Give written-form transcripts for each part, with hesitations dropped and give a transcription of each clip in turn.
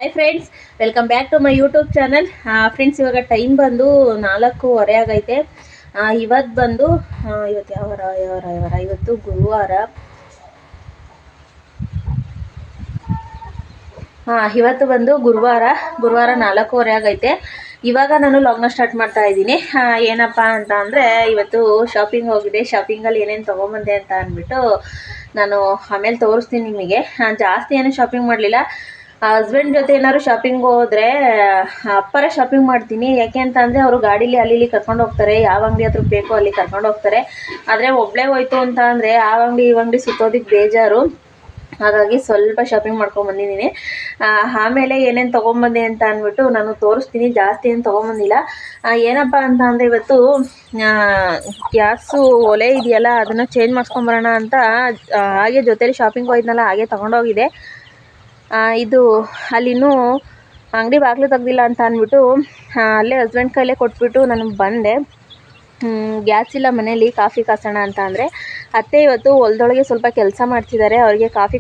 Hi friends, welcome back to my YouTube channel. Friends, ಇವಾಗ time ಬಂದು 4:15 ಆಗೈತೆ. ಇವತ್ತು ಬಂದು ಇವತ್ತು ಯಾವ ವಾರ ಇವತ್ತು ಗುರುವಾರ. ಇವತ್ತು ಬಂದು ಗುರುವಾರ 4:15 ಆಗೈತೆ. ಇವಾಗ ನಾನು ಲಾಗ್ನ ಸ್ಟಾರ್ಟ್ ಮಾಡ್ತಾ ಇದ್ದೀನಿ. ಏನಪ್ಪ ಅಂತ ಅಂದರೆ, ಇವತ್ತು ಶಾಪಿಂಗ್ ಹೋಗಿದೆ. ಶಾಪಿಂಗಲ್ಲಿ ಏನೇನು ತೊಗೊಂಬಂದೆ ಅಂತ ಅಂದ್ಬಿಟ್ಟು ನಾನು ಆಮೇಲೆ ತೋರಿಸ್ತೀನಿ ನಿಮಗೆ. ಜಾಸ್ತಿ ಏನು ಶಾಪಿಂಗ್ ಮಾಡಲಿಲ್ಲ. ಹಸ್ಬೆಂಡ್ ಜೊತೆ ಏನಾದ್ರು ಶಾಪಿಂಗ್ ಹೋದರೆ ಅಪ್ಪರ ಶಾಪಿಂಗ್ ಮಾಡ್ತೀನಿ. ಯಾಕೆ ಅಂತ ಅಂದರೆ ಅವರು ಗಾಡೀಲಿ ಅಲ್ಲಿ ಇಲ್ಲಿ ಕರ್ಕೊಂಡು ಹೋಗ್ತಾರೆ. ಯಾವ ಅಂಗಡಿ ಹತ್ರ ಬೇಕೋ ಅಲ್ಲಿ ಕರ್ಕೊಂಡು ಹೋಗ್ತಾರೆ. ಆದರೆ ಒಬ್ಬಳೇ ಹೋಯ್ತು ಅಂತ ಅಂದರೆ ಆ ಅಂಗಡಿ ಈ ಅಂಗಡಿ ಸುತ್ತೋದಕ್ಕೆ ಬೇಜಾರು. ಹಾಗಾಗಿ ಸ್ವಲ್ಪ ಶಾಪಿಂಗ್ ಮಾಡ್ಕೊಂಡು ಬಂದಿದ್ದೀನಿ. ಆಮೇಲೆ ಏನೇನು ತೊಗೊಂಬಂದೆ ಅಂತ ಅಂದ್ಬಿಟ್ಟು ನಾನು ತೋರಿಸ್ತೀನಿ. ಜಾಸ್ತಿ ಏನು ತೊಗೊಂಬಂದಿಲ್ಲ. ಏನಪ್ಪ ಅಂತ ಅಂದರೆ, ಇವತ್ತು ಗ್ಯಾಸು ಒಲೆ ಇದೆಯಲ್ಲ, ಅದನ್ನು ಚೇಂಜ್ ಮಾಡಿಸ್ಕೊಂಬರೋಣ ಅಂತ ಹಾಗೆ ಜೊತೆಲಿ ಶಾಪಿಂಗ್ ಹೋಯ್ತನಲ್ಲ, ಹಾಗೆ ತೊಗೊಂಡೋಗಿದೆ. ಇದು ಅಲ್ಲಿನೂ ಅಂಗಡಿ ಬಾಗಿಲು ತೆಗ್ದಿಲ್ಲ ಅಂತ ಅಂದ್ಬಿಟ್ಟು ಅಲ್ಲೇ ಹಸ್ಬೆಂಡ್ ಕೈಲೇ ಕೊಟ್ಬಿಟ್ಟು ನಾನು ಬಂದೆ. ಗ್ಯಾಸ್ ಇಲ್ಲ ಮನೇಲಿ, ಕಾಫಿ ಕಾಸೋಣ ಅಂತ ಅಂದರೆ ಅತ್ತೆ ಇವತ್ತು ಹೊಲದೊಳಗೆ ಸ್ವಲ್ಪ ಕೆಲಸ ಮಾಡ್ತಿದ್ದಾರೆ. ಅವರಿಗೆ ಕಾಫಿ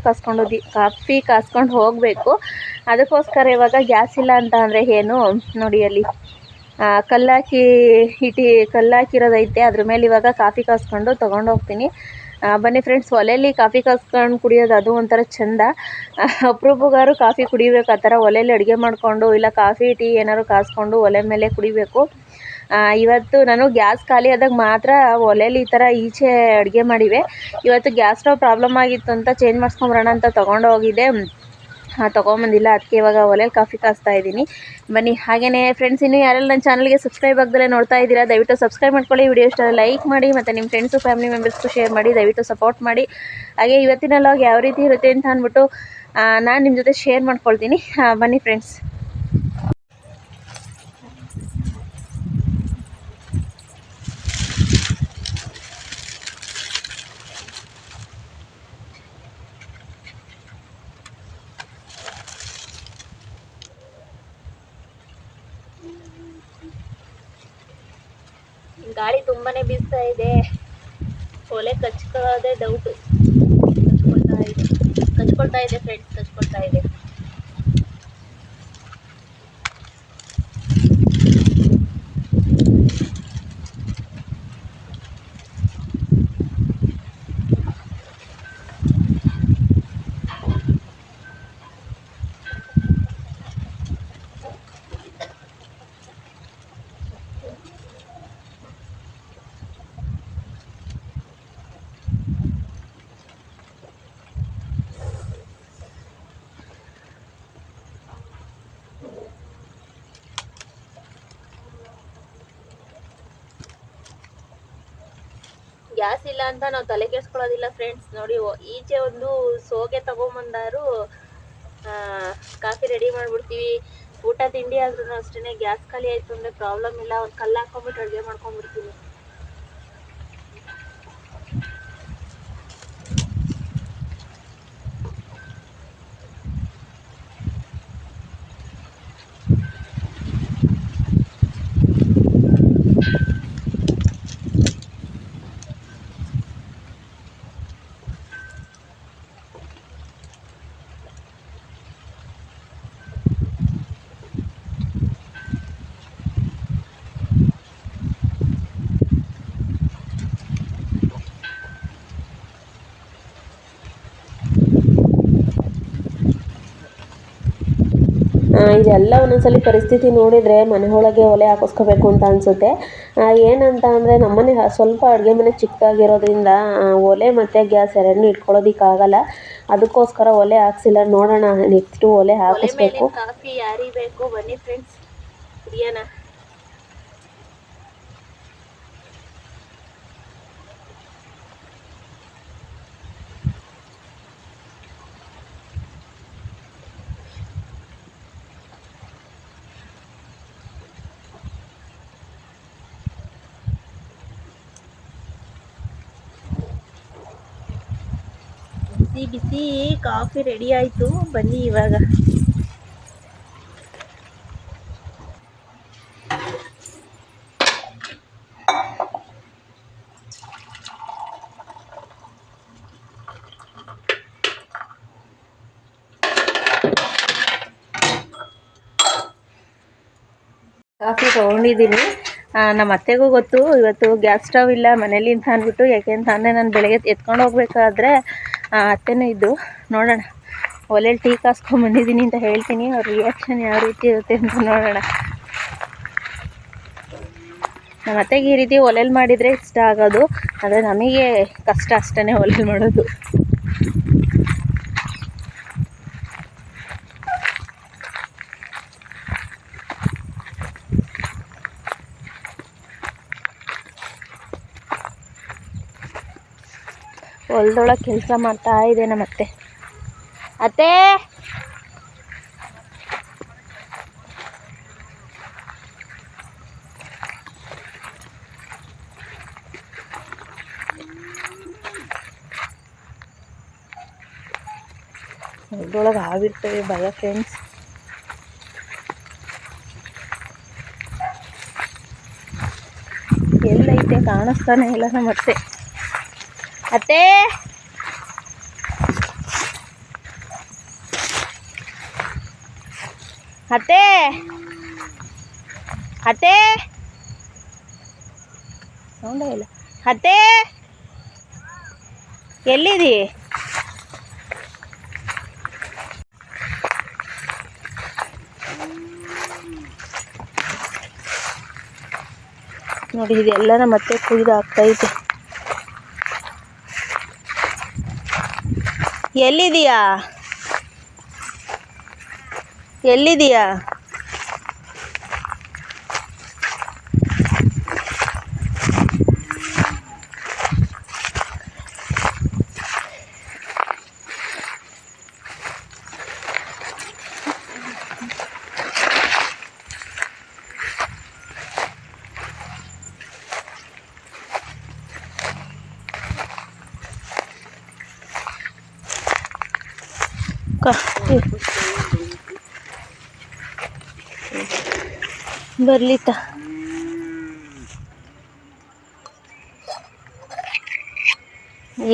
ಕಾಸ್ಕೊಂಡು ಹೋಗಬೇಕು. ಅದಕ್ಕೋಸ್ಕರ ಇವಾಗ ಗ್ಯಾಸ್ ಇಲ್ಲ ಅಂತ ಅಂದರೆ ಏನು ನೋಡಿ, ಅಲ್ಲಿ ಕಲ್ಲಾಕಿರೋದೈತೆ. ಅದ್ರ ಮೇಲೆ ಇವಾಗ ಕಾಫಿ ಕಾಸ್ಕೊಂಡು ತೊಗೊಂಡು ಹೋಗ್ತೀನಿ. ಬನ್ನಿ ಫ್ರೆಂಡ್ಸ್, ಒಲೆಯಲ್ಲಿ ಕಾಫಿ ಕಾಸ್ಕೊಂಡು ಕುಡಿಯೋದು ಅದು ಒಂಥರ ಚೆಂದ. ಅಪರೂಪಗಾರು ಕಾಫಿ ಕುಡಿಬೇಕು. ಆ ಥರ ಒಲೆಯಲ್ಲಿ ಅಡುಗೆ ಮಾಡಿಕೊಂಡು ಇಲ್ಲ ಕಾಫಿ ಟೀ ಏನಾದ್ರು ಕಾಸ್ಕೊಂಡು ಒಲೆ ಮೇಲೆ ಕುಡಿಬೇಕು. ಇವತ್ತು ನಾನು ಗ್ಯಾಸ್ ಖಾಲಿ ಆದಾಗ ಮಾತ್ರ ಒಲೆಯಲ್ಲಿ ಈ ಥರ ಈಚೆ ಅಡುಗೆ ಮಾಡಿವೆ. ಇವತ್ತು ಗ್ಯಾಸ್ ಸ್ಟವ್ ಪ್ರಾಬ್ಲಮ್ ಆಗಿತ್ತು ಅಂತ ಚೇಂಜ್ ಮಾಡಿಸ್ಕೊಂಬರೋಣ ಅಂತ ತೊಗೊಂಡು ಹೋಗಿದ್ದೆ. ತೊಗೊಂಬಂದಿಲ್ಲ. ಅದಕ್ಕೆ ಇವಾಗ ಒಲೆಯಲ್ಲಿ ಕಾಫಿ ಕಾಸ್ತಾ ಇದ್ದೀನಿ. ಬನ್ನಿ. ಹಾಗೆಯೇ ಫ್ರೆಂಡ್ಸ್, ಇನ್ನೂ ಯಾರೆಲ್ಲ ನನ್ನ ಚಾನಲ್ಗೆ ಸಬ್ಸ್ಕ್ರೈಬ್ ಆಗದಲ್ಲೇ ನೋಡ್ತಾ ಇದ್ದೀರಾ, ದಯವಿಟ್ಟು ಸಬ್ಸ್ಕ್ರೈಬ್ ಮಾಡ್ಕೊಳ್ಳಿ. ವಿಡಿಯೋ ಇಷ್ಟ ಲೈಕ್ ಮಾಡಿ, ಮತ್ತು ನಿಮ್ಮ ಫ್ರೆಂಡ್ಸು ಫ್ಯಾಮಿಲಿ ಮೆಂಬರ್ಸ್ಗೂ ಶೇರ್ ಮಾಡಿ. ದಯವಿಟ್ಟು ಸಪೋರ್ಟ್ ಮಾಡಿ. ಹಾಗೆ ಇವತ್ತಿನ ಲಾಗ್ ಯಾವ ರೀತಿ ಇರುತ್ತೆ ಅಂತ ಅಂದ್ಬಿಟ್ಟು ನಾನು ನಿಮ್ಮ ಜೊತೆ ಶೇರ್ ಮಾಡ್ಕೊಳ್ತೀನಿ. ಬನ್ನಿ ಫ್ರೆಂಡ್ಸ್. ಗಾಳಿ ತುಂಬಾನೇ ಬೀಸ್ತಾ ಇದೆ. ಒಲೆ ಕಚ್ಕೊಳ್ಳೋದೇ ಡೌಟು. ಕಚ್ಕೊಳ್ತಾ ಇದೆ ಫ್ರೆಂಡ್ಸ್, ಕಚ್ಕೊಳ್ತಾ ಇದೆ. ಗ್ಯಾಸ್ ಇಲ್ಲ ಅಂತ ನಾವು ತಲೆ ಕೆಡಿಸ್ಕೊಳ್ಳೋದಿಲ್ಲ ಫ್ರೆಂಡ್ಸ್. ನೋಡಿ, ಈಚೆ ಒಂದು ಸೋಗೆ ತಗೊಂಬಂದಾರು ಕಾಫಿ ರೆಡಿ ಮಾಡಿಬಿಡ್ತೀವಿ. ಊಟ ತಿಂಡಿ ಆದ್ರೂ ಅಷ್ಟೇ, ಗ್ಯಾಸ್ ಖಾಲಿ ಆಯಿತು ಅಂದರೆ ಪ್ರಾಬ್ಲಮ್ ಇಲ್ಲ. ಒಂದು ಕಲ್ಲು ಹಾಕೊಂಬಿಟ್ಟು ಅಡುಗೆ ಮಾಡ್ಕೊಂಡ್ಬಿಡ್ತೀವಿ. ಇದೆಲ್ಲ ಒಂದೊಂದ್ಸಲಿ ಪರಿಸ್ಥಿತಿ ನೋಡಿದರೆ ಮನೆ ಒಳಗೆ ಒಲೆ ಹಾಕಿಸ್ಕೋಬೇಕು ಅಂತ ಅನಿಸುತ್ತೆ. ಏನಂತ ಅಂದರೆ, ನಮ್ಮನೆ ಸ್ವಲ್ಪ ಅಡುಗೆ ಮನೆ ಚಿಕ್ಕದಾಗಿರೋದ್ರಿಂದ ಒಲೆ ಮತ್ತು ಗ್ಯಾಸ್ ಎರಡನ್ನೂ ಇಟ್ಕೊಳ್ಳೋದಕ್ಕಾಗಲ್ಲ. ಅದಕ್ಕೋಸ್ಕರ ಒಲೆ ಹಾಕ್ಸಿಲ್ಲ. ನೋಡೋಣ, ನೆಕ್ಸ್ಟು ಒಲೆ ಹಾಕಿಸ್ಬೇಕು. ಕಾಫಿ ಯಾರಿಗೆ ಬೇಕು ಬನ್ನಿ ಫ್ರೆಂಡ್ಸ್, ಕುಡಿಯೋಣ. ಬಿಸಿ ಬಿಸಿ ಕಾಫಿ ರೆಡಿ ಆಯಿತು. ಬನ್ನಿ ಇವಾಗ. ಕಾಫಿ ತೊಗೊಂಡಿದ್ದೀನಿ. ನಮ್ಮ ಅತ್ತೆಗೂ ಗೊತ್ತು ಇವತ್ತು ಗ್ಯಾಸ್ ಸ್ಟವ್ ಇಲ್ಲ ಮನೇಲಿ ಅಂತ ಅಂದ್ಬಿಟ್ಟು. ಯಾಕೆ ಅಂತ ಅಂದರೆ ನಾನು ಬೆಳಗ್ಗೆ ಎತ್ಕೊಂಡು ಹೋಗ್ಬೇಕಾದ್ರೆ ಅತ್ತೆನೂ ಇದ್ದು. ನೋಡೋಣ, ಒಲೆಯಲ್ಲಿ ಟೀ ಕಾಸ್ಕೊಂಬಂದಿದ್ದೀನಿ ಅಂತ ಹೇಳ್ತೀನಿ. ಅವ್ರ ರಿಯಾಕ್ಷನ್ ಯಾವ ರೀತಿ ಇರುತ್ತೆ ಅಂತ ನೋಡೋಣ. ನಮ್ಮ ಅತ್ತೆಗೆ ಈ ರೀತಿ ಒಲೆಯಲ್ಲಿ ಮಾಡಿದರೆ ಇಷ್ಟ ಆಗೋದು, ಆದರೆ ನಮಗೆ ಕಷ್ಟ ಅಷ್ಟೇ ಒಲೆಯಲ್ಲಿ ಮಾಡೋದು. ಹೊಲದೊಳಗೆ ಕೆಲಸ ಮಾಡ್ತಾ ಇದೆ ನಮ್ಮ ಅತ್ತೆ. ಅತ್ತೆ ಹೊಲದೊಳಗೆ ಆಗಿರ್ತವೆ ಭಯ ಫ್ರೆಂಡ್ಸ್. ಎಲ್ಲೈತೆ ಕಾಣಿಸ್ತಾನೆ ಇಲ್ಲ ನಮ್ಮ ಅತ್ತೆ. ಅತ್ತೆ ಅತ್ತೆ ಅತ್ತೆ ಸೌಂಡೇ ಇಲ್ಲ. ಅತ್ತೆ ಎಲ್ಲಿದಿ? ನೋಡಿ, ಇದೆಲ್ಲ ನಮ್ಮ ಅತ್ತೆ ಕುಯ್ದು ಆಗ್ತೈತೆ. ಎಲ್ಲಿದೀಯಾ? ಎಲ್ಲಿದೀಯಾ? ಬರ್ಲಿತ್ತ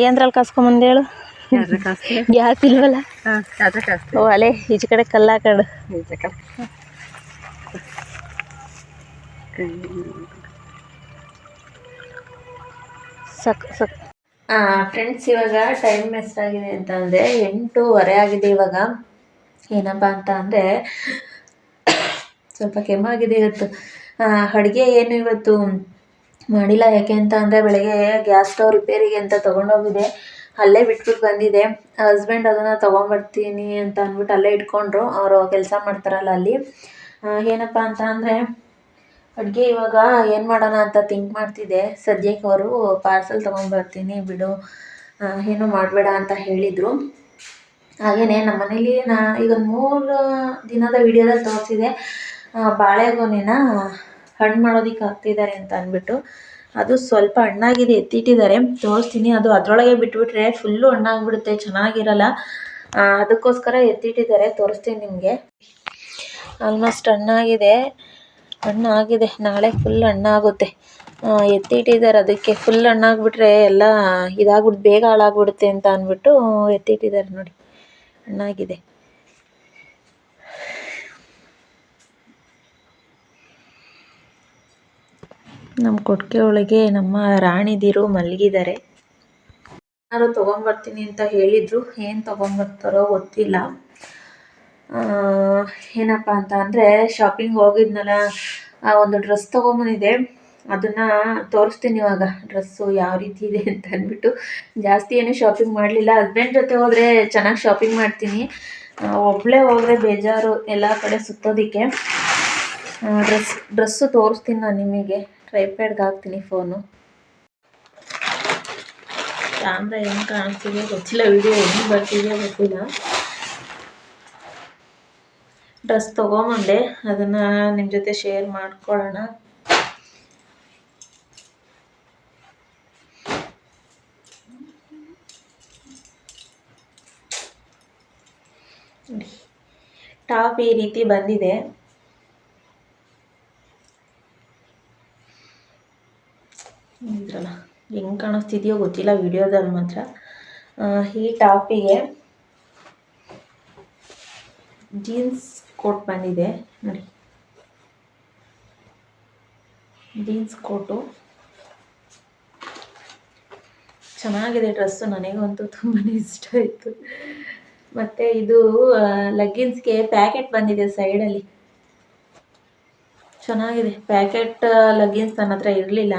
ಏನ್ರಲ್ಲಿ ಕಾಸ್ಕೊಂಬಂದು ಹೇಳು. ಗ್ಯಾಸ್ ಇಲ್ವಲ್ಲ. ಓ ಅಲೆ ಈಚೆ ಕಡೆ ಕಲ್ಲು ಹಾಕೊಂಡು ಸಾಕು. ಫ್ರೆಂಡ್ಸ್, ಇವಾಗ ಟೈಮ್ ಎಷ್ಟಾಗಿದೆ ಅಂತ ಅಂದರೆ 8:30 ಆಗಿದೆ ಇವಾಗ. ಏನಪ್ಪ ಅಂತ ಅಂದರೆ ಸ್ವಲ್ಪ ಕೆಮ್ಮಾಗಿದೆ ಇವತ್ತು. ಅಡುಗೆ ಏನು ಇವತ್ತು ಮಾಡಿಲ್ಲ. ಯಾಕೆ ಅಂತ ಅಂದರೆ ಬೆಳಗ್ಗೆ ಗ್ಯಾಸ್ ಸ್ಟವ್ ರಿಪೇರಿಗೆ ಅಂತ ತೊಗೊಂಡೋಗಿದೆ, ಅಲ್ಲೇ ಬಿಟ್ಬಿಟ್ಟು ಬಂದಿದೆ. ಹಸ್ಬೆಂಡ್ ಅದನ್ನು ತೊಗೊಂಬರ್ತೀನಿ ಅಂತ ಅಂದ್ಬಿಟ್ಟು ಅಲ್ಲೇ ಇಟ್ಕೊಂಡ್ರು. ಅವರು ಕೆಲಸ ಮಾಡ್ತಾರಲ್ಲ ಅಲ್ಲಿ. ಏನಪ್ಪ ಅಂತ ಅಂದರೆ ಅಡುಗೆ ಇವಾಗ ಏನು ಮಾಡೋಣ ಅಂತ ಥಿಂಕ್ ಮಾಡ್ತಿದ್ದೆ. ಸದ್ಯಕ್ಕೆ ಅವರು ಪಾರ್ಸಲ್ ತೊಗೊಂಬರ್ತೀನಿ ಬಿಡು, ಏನೂ ಮಾಡಬೇಡ ಅಂತ ಹೇಳಿದರು. ಹಾಗೆಯೇ ನಮ್ಮ ಮನೇಲಿ ಈಗ 3 ದಿನದ ವೀಡಿಯೋದಲ್ಲಿ ತೋರಿಸಿದೆ, ಬಾಳೆಗೊನೆನ ಹಣ್ಣು ಮಾಡೋದಕ್ಕೆ ಹಾಕ್ತಿದ್ದಾರೆ ಅಂತ ಅಂದ್ಬಿಟ್ಟು. ಅದು ಸ್ವಲ್ಪ ಹಣ್ಣಾಗಿದೆ, ಎತ್ತಿಟ್ಟಿದ್ದಾರೆ, ತೋರಿಸ್ತೀನಿ. ಅದು ಅದರೊಳಗೆ ಬಿಟ್ಬಿಟ್ರೆ ಫುಲ್ಲು ಹಣ್ಣಾಗ್ಬಿಡುತ್ತೆ, ಚೆನ್ನಾಗಿರಲ್ಲ. ಅದಕ್ಕೋಸ್ಕರ ಎತ್ತಿಟ್ಟಿದ್ದಾರೆ, ತೋರಿಸ್ತೀನಿ ನಿಮಗೆ. ಆಲ್ಮೋಸ್ಟ್ ಹಣ್ಣಾಗಿದೆ, ನಾಳೆ ಫುಲ್ ಹಣ್ಣಾಗುತ್ತೆ. ಎತ್ತಿಟ್ಟಿದ್ದಾರೆ, ಅದಕ್ಕೆ ಫುಲ್ ಹಣ್ಣಾಗ್ಬಿಟ್ರೆ ಎಲ್ಲ ಇದಾಗ್ಬಿಟ್ಟು ಬೇಗ ಹಾಳಾಗ್ಬಿಡುತ್ತೆ ಅಂತ ಅಂದ್ಬಿಟ್ಟು ಎತ್ತಿಟ್ಟಿದ್ದಾರೆ. ನೋಡಿ, ಹಣ್ಣಾಗಿದೆ. ನಮ್ಮ ಕೊಟ್ಟಿಗೆ ಒಳಗೆ ನಮ್ಮ ರಾಣಿದಿರು ಮಲಗಿದ್ದಾರೆ. ಯಾರು ತೊಗೊಂಬರ್ತೀನಿ ಅಂತ ಹೇಳಿದರು, ಏನು ತೊಗೊಂಬರ್ತಾರೋ ಗೊತ್ತಿಲ್ಲ. ಏನಪ್ಪ ಅಂತ ಅಂದರೆ ಶಾಪಿಂಗ್ ಹೋಗಿದ್ನಲ್ಲ, ಒಂದು ಡ್ರೆಸ್ ತೊಗೊಂಬಂದಿದ್ದೆ, ಅದನ್ನು ತೋರಿಸ್ತೀನಿ ಇವಾಗ. ಡ್ರೆಸ್ಸು ಯಾವ ರೀತಿ ಇದೆ ಅಂತ ಅಂದ್ಬಿಟ್ಟು. ಜಾಸ್ತಿ ಏನು ಶಾಪಿಂಗ್ ಮಾಡಲಿಲ್ಲ. ಹಸ್ಬೆಂಡ್ ಜೊತೆ ಹೋದರೆ ಚೆನ್ನಾಗಿ ಶಾಪಿಂಗ್ ಮಾಡ್ತೀನಿ, ಒಬ್ಬಳೇ ಹೋದರೆ ಬೇಜಾರು ಎಲ್ಲ ಕಡೆ ಸುತ್ತೋದಕ್ಕೆ. ಡ್ರೆಸ್ಸು ತೋರಿಸ್ತೀನಿ ನಾನು ನಿಮಗೆ. ಟ್ರೈಪ್ಯಾಡ್ಗೆ ಹಾಕ್ತೀನಿ ಫೋನು. ಕ್ಯಾಮ್ರಾ ಹೆಂಗೆ ಕಾಣಿಸ್ತಿದೆಯೋ ಗೊತ್ತಿಲ್ಲ, ವಿಡಿಯೋ ಹೆಂಗೆ ಬರ್ತಿದೆಯೋ ಗೊತ್ತಿಲ್ಲ. ಡ್ರೆಸ್ ತೊಗೊಂಬಂದೆ, ಅದನ್ನು ನಿಮ್ಮ ಜೊತೆ ಶೇರ್ ಮಾಡ್ಕೊಳ್ಳೋಣ. ಟಾಪ್ ಈ ರೀತಿ ಬಂದಿದೆ. ಇದ್ರಲ್ಲ ಹೆಂಗೆ ಕಾಣಿಸ್ತಿದೆಯೋ ಗೊತ್ತಿಲ್ಲ ವಿಡಿಯೋದಲ್ಲಿ ಮಾತ್ರ. ಈ ಟಾಪಿಗೆ ಜೀನ್ಸ್ ಕೋಟ್ ಬಂದಿದೆ ನೋಡಿ. ಜೀನ್ಸ್ ಕೋಟು ಚೆನ್ನಾಗಿದೆ ಡ್ರೆಸ್ಸು, ನನಗಂತೂ ತುಂಬಾ ಇಷ್ಟ ಆಯಿತು. ಮತ್ತು ಇದು ಲೆಗ್ಗಿನ್ಸ್ಗೆ ಪ್ಯಾಕೆಟ್ ಬಂದಿದೆ ಸೈಡಲ್ಲಿ, ಚೆನ್ನಾಗಿದೆ ಪ್ಯಾಕೆಟ್ ಲೆಗ್ಗಿನ್ಸ್. ನನ್ನ ಹತ್ರ ಇರಲಿಲ್ಲ,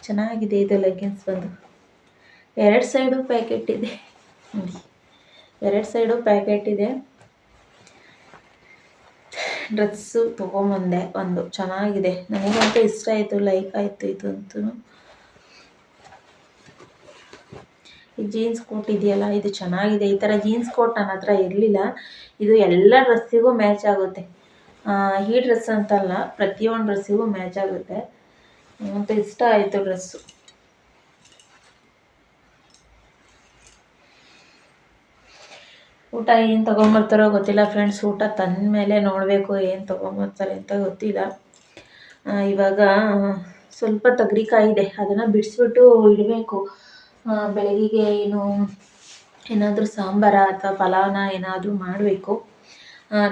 ಚೆನ್ನಾಗಿದೆ ಇದು ಲೆಗ್ಗಿನ್ಸ್ ಬಂದು. 2 ಸೈಡು ಪ್ಯಾಕೆಟ್ ಇದೆ ನೋಡಿ, 2 ಸೈಡು ಪ್ಯಾಕೆಟ್ ಇದೆ. ಡ್ರೆಸ್ಸು ತೊಗೊಂಬಂದೆ ಒಂದು, ಚೆನ್ನಾಗಿದೆ, ನನಗಂತೂ ಇಷ್ಟ ಆಯಿತು, ಲೈಕ್ ಆಯಿತು ಇದಂತೂ. ಈ ಜೀನ್ಸ್ ಕೋಟ್ ಇದೆಯಲ್ಲ, ಇದು ಚೆನ್ನಾಗಿದೆ. ಈ ಥರ ಜೀನ್ಸ್ ಕೋಟ್ ನನ್ನ ಹತ್ರ ಇರಲಿಲ್ಲ. ಇದು ಎಲ್ಲ ಡ್ರೆಸ್ಸಿಗೂ ಮ್ಯಾಚ್ ಆಗುತ್ತೆ. ಈ ಡ್ರೆಸ್ ಅಂತಲ್ಲ, ಪ್ರತಿಯೊಂದು ಡ್ರೆಸ್ಸಿಗೂ ಮ್ಯಾಚ್ ಆಗುತ್ತೆ. ಮತ್ತು ಇಷ್ಟ ಆಯಿತು ಡ್ರೆಸ್ಸು. ಊಟ ಏನು ತೊಗೊಂಬರ್ತಾರೋ ಗೊತ್ತಿಲ್ಲ ಫ್ರೆಂಡ್ಸ್. ಊಟ ತಂದ ಮೇಲೆ ನೋಡಬೇಕು ಏನು ತೊಗೊಂಬರ್ತಾರೆ ಅಂತ ಗೊತ್ತಿಲ್ಲ. ಇವಾಗ ಸ್ವಲ್ಪ ತೊಗರಿಕಾಯಿ ಇದೆ, ಅದನ್ನು ಬಿಡಿಸ್ಬಿಟ್ಟು ಇಡಬೇಕು. ಬೆಳಗ್ಗೆಗೆ ಏನಾದರೂ ಸಾಂಬಾರ ಅಥವಾ ಪಲಾವ್ನ ಏನಾದರೂ ಮಾಡಬೇಕು.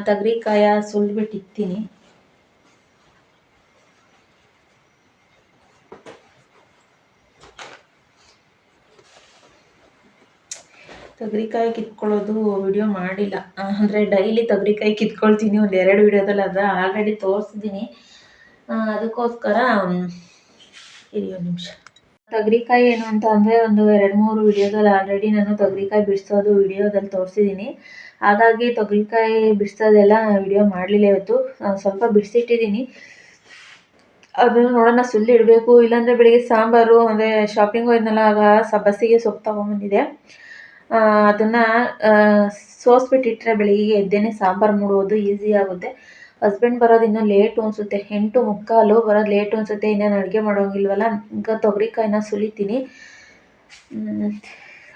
ತೊಗರಿಕಾಯ ಸುಲಿದ್ಬಿಟ್ಟು ಇಕ್ತೀನಿ. ತೊಗರಿಕಾಯಿ ಕಿತ್ಕೊಳ್ಳೋದು ವಿಡಿಯೋ ಮಾಡಿಲ್ಲ, ಅಂದರೆ ಡೈಲಿ ತೊಗರಿಕಾಯಿ ಕಿತ್ಕೊಳ್ತೀನಿ ಒಂದು 2 ವಿಡಿಯೋದಲ್ಲಿ. ಅದು ಆಲ್ರೆಡಿ ತೋರಿಸಿದ್ದೀನಿ, ಅದಕ್ಕೋಸ್ಕರ ಇರಿ ಒಂದು ನಿಮಿಷ. ತೊಗರಿಕಾಯಿ ಏನು ಅಂತ ಅಂದರೆ ಒಂದು 2-3 ವಿಡಿಯೋದಲ್ಲಿ ಆಲ್ರೆಡಿ ನಾನು ತೊಗರಿಕಾಯಿ ಬಿಡಿಸೋದು ವಿಡಿಯೋದಲ್ಲಿ ತೋರಿಸಿದ್ದೀನಿ. ಹಾಗಾಗಿ ತೊಗರಿಕಾಯಿ ಬಿಡಿಸೋದೆಲ್ಲ ವಿಡಿಯೋ ಮಾಡಲಿಲ್ಲ ಇವತ್ತು. ಸ್ವಲ್ಪ ಬಿಡಿಸಿಟ್ಟಿದ್ದೀನಿ, ಅದನ್ನು ನೋಡೋಣ, ಸುಳ್ಳು ಇಡಬೇಕು. ಇಲ್ಲಾಂದರೆ ಬೆಳಿಗ್ಗೆ ಸಾಂಬಾರು, ಅಂದರೆ ಶಾಪಿಂಗ್ ಹೋದ್ನಲ್ಲ, ಆಗ ಬಸ್ಸಿಗೆ ಸೊಪ್ಪು ತೊಗೊಂಬಂದಿದೆ. ಅದನ್ನು ಸೋಸ್ಬಿಟ್ಟಿಟ್ರೆ ಬೆಳಿಗ್ಗೆ ಎದ್ದೇನೆ ಸಾಂಬಾರು ಮಾಡುವುದು ಈಸಿ ಆಗುತ್ತೆ. ಹಸ್ಬೆಂಡ್ ಬರೋದು ಇನ್ನೂ ಲೇಟು ಅನಿಸುತ್ತೆ, 8:45 ಬರೋದು ಲೇಟು ಅನಿಸುತ್ತೆ. ಇನ್ನೇನು ಅಡುಗೆ ಮಾಡೋಂಗಿಲ್ವಲ್ಲ, ಈಗ ತೊಗರಿಕಾಯಿನ ಸುಲಿತೀನಿ.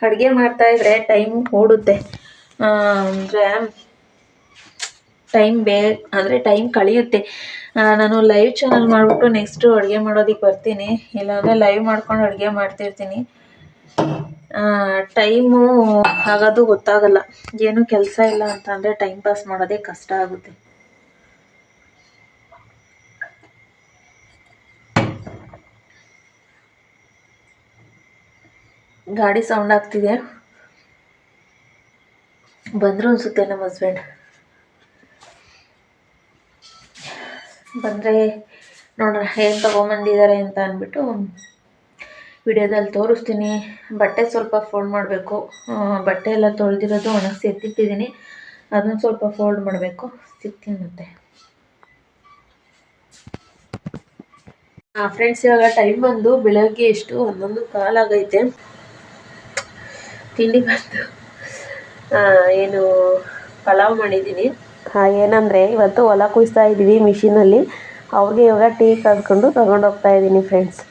ಅಡುಗೆ ಮಾಡ್ತಾಯಿದ್ರೆ ಟೈಮ್ ಓಡುತ್ತೆ, ಅಂದರೆ ಟೈಮ್ ಕಳೆಯುತ್ತೆ. ನಾನು ಲೈವ್ ಚಾನಲ್ ಮಾಡಿಬಿಟ್ಟು ನೆಕ್ಸ್ಟು ಅಡುಗೆ ಮಾಡೋದಕ್ಕೆ ಬರ್ತೀನಿ, ಇಲ್ಲಾಂದರೆ ಲೈವ್ ಮಾಡ್ಕೊಂಡು ಅಡುಗೆ ಮಾಡ್ತಿರ್ತೀನಿ. ಟೈಮು ಆಗೋದು ಗೊತ್ತಾಗಲ್ಲ. ಏನು ಕೆಲಸ ಇಲ್ಲ ಅಂತ ಅಂದರೆ ಟೈಮ್ ಪಾಸ್ ಮಾಡೋದೇ ಕಷ್ಟ ಆಗುತ್ತೆ. ಗಾಡಿ ಸೌಂಡ್ ಆಗ್ತಿದೆ, ಬಂದರು ಅನಿಸುತ್ತೆ ನಮ್ಮ ಹಸ್ಬೆಂಡ್. ಬಂದರೆ ನೋಡೋಣ ಏನು ತೊಗೊಂಬಂದಿದ್ದಾರೆ ಅಂತ ಅಂದ್ಬಿಟ್ಟು ವಿಡಿಯೋದಲ್ಲಿ ತೋರಿಸ್ತೀನಿ. ಬಟ್ಟೆ ಸ್ವಲ್ಪ ಫೋಲ್ಡ್ ಮಾಡಬೇಕು, ಬಟ್ಟೆ ಎಲ್ಲ ತೊಳೆದಿರೋದು ಒಣಗಿಸಿ ಎತ್ತಿಟ್ಟಿದ್ದೀನಿ, ಅದನ್ನು ಸ್ವಲ್ಪ ಫೋಲ್ಡ್ ಮಾಡಬೇಕು. ಸಿಗ್ತೀನಿ ಮತ್ತೆ. ಫ್ರೆಂಡ್ಸ್, ಇವಾಗ ಟೈಮ್ ಬಂದು ಬೆಳಗ್ಗೆ ಎಷ್ಟು 11:15 ಆಗೈತೆ. ತಿಂಡಿ ಬಂದು ಏನು ಪಲಾವ್ ಮಾಡಿದ್ದೀನಿ. ಏನಂದರೆ ಇವತ್ತು ಹೊಲ ಕುಯ್ಸ್ತಾ ಇದ್ದೀವಿ ಮಿಷಿನಲ್ಲಿ, ಅವ್ರಿಗೆ ಇವಾಗ ಟೀ ಕಾದ್ಕೊಂಡು ತೊಗೊಂಡೋಗ್ತಾ ಇದ್ದೀನಿ ಫ್ರೆಂಡ್ಸ್.